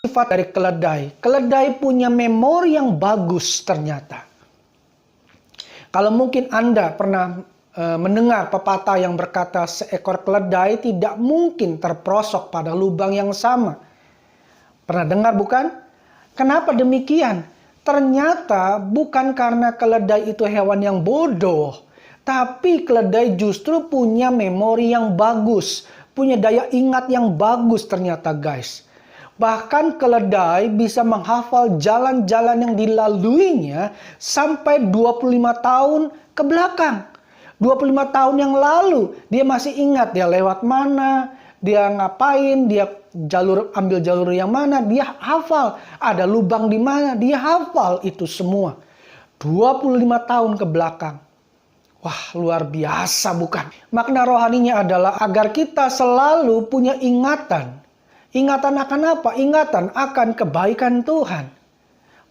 Sifat dari keledai. Keledai punya memori yang bagus ternyata. Kalau mungkin Anda pernah mendengar pepatah yang berkata seekor keledai tidak mungkin terperosok pada lubang yang sama. Pernah dengar bukan? Kenapa demikian? Ternyata bukan karena keledai itu hewan yang bodoh. Tapi keledai justru punya memori yang bagus. Punya daya ingat yang bagus ternyata guys. Bahkan keledai bisa menghafal jalan-jalan yang dilaluinya sampai 25 tahun ke belakang. 25 tahun yang lalu dia masih ingat dia lewat mana, dia ngapain, dia ambil jalur yang mana, dia hafal. Ada lubang di mana, dia hafal itu semua. 25 tahun ke belakang. Wah, luar biasa bukan? Makna rohaninya adalah agar kita selalu punya ingatan. Ingatan akan apa? Ingatan akan kebaikan Tuhan.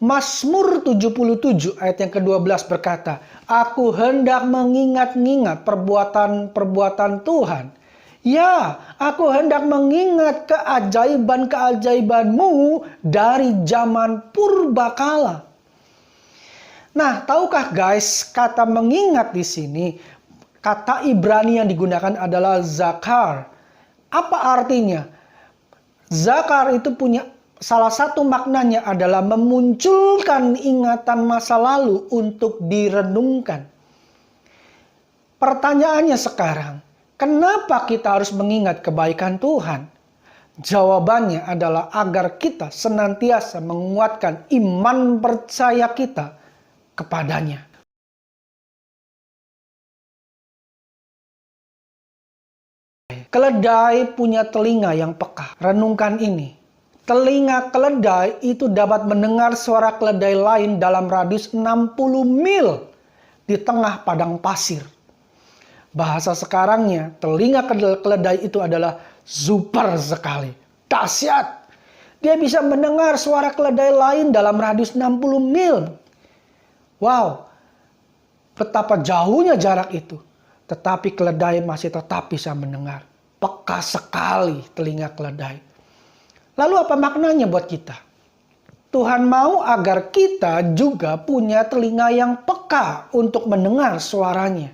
Mazmur 77 ayat yang ke-12 berkata, Aku hendak mengingat-ingat perbuatan-perbuatan Tuhan. Ya, aku hendak mengingat keajaiban-keajaiban-Mu dari zaman purbakala. Nah, tahukah guys, kata mengingat di sini, kata Ibrani yang digunakan adalah zakar. Apa artinya? Zakar itu punya salah satu maknanya adalah memunculkan ingatan masa lalu untuk direnungkan. Pertanyaannya sekarang, kenapa kita harus mengingat kebaikan Tuhan? Jawabannya adalah agar kita senantiasa menguatkan iman percaya kita kepadanya. Keledai punya telinga yang peka. Renungkan ini. Telinga keledai itu dapat mendengar suara keledai lain dalam radius 60 mil di tengah padang pasir. Bahasa sekarangnya, telinga keledai itu adalah super sekali. Dahsyat. Dia bisa mendengar suara keledai lain dalam radius 60 mil. Wow. Betapa jauhnya jarak itu. Tetapi keledai masih tetap bisa mendengar. Peka sekali telinga keledai. Lalu apa maknanya buat kita? Tuhan mau agar kita juga punya telinga yang peka untuk mendengar suaranya.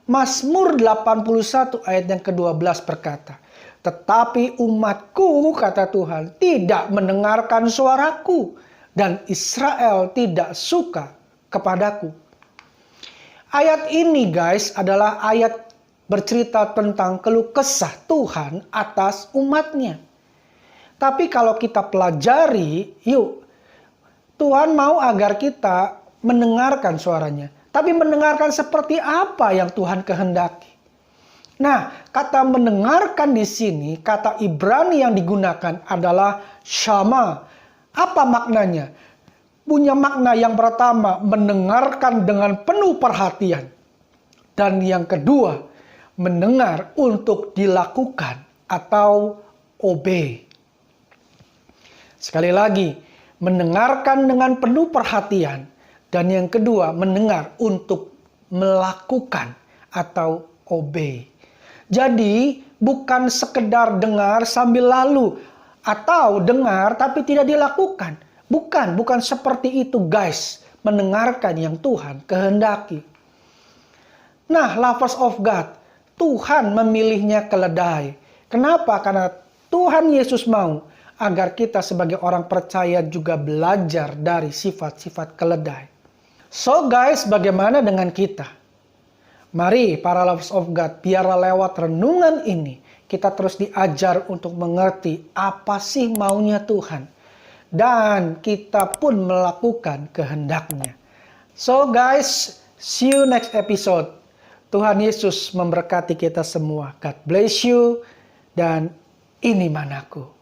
Mazmur 81 ayat yang ke-12 berkata, Tetapi umatku, kata Tuhan, tidak mendengarkan suaraku, dan Israel tidak suka kepadaku. Ayat ini guys adalah ayat bercerita tentang keluh kesah Tuhan atas umatnya. Tapi kalau kita pelajari, yuk, Tuhan mau agar kita mendengarkan suaranya. Tapi mendengarkan seperti apa yang Tuhan kehendaki. Nah, kata mendengarkan di sini, kata Ibrani yang digunakan adalah syama. Apa maknanya? Punya makna yang pertama, mendengarkan dengan penuh perhatian. Dan yang kedua, mendengar untuk dilakukan atau obey. Sekali lagi, mendengarkan dengan penuh perhatian. Dan yang kedua, mendengar untuk melakukan atau obey. Jadi, bukan sekedar dengar sambil lalu. Atau dengar tapi tidak dilakukan. Bukan seperti itu guys. Mendengarkan yang Tuhan kehendaki. Nah, lovers of God. Tuhan memilihnya keledai. Kenapa? Karena Tuhan Yesus mau agar kita sebagai orang percaya juga belajar dari sifat-sifat keledai. So guys, bagaimana dengan kita? Mari para lovers of God, biarlah lewat renungan ini, kita terus diajar untuk mengerti apa sih maunya Tuhan. Dan kita pun melakukan kehendaknya. So guys, see you next episode. Tuhan Yesus memberkati kita semua. God bless you. Dan ini manaku.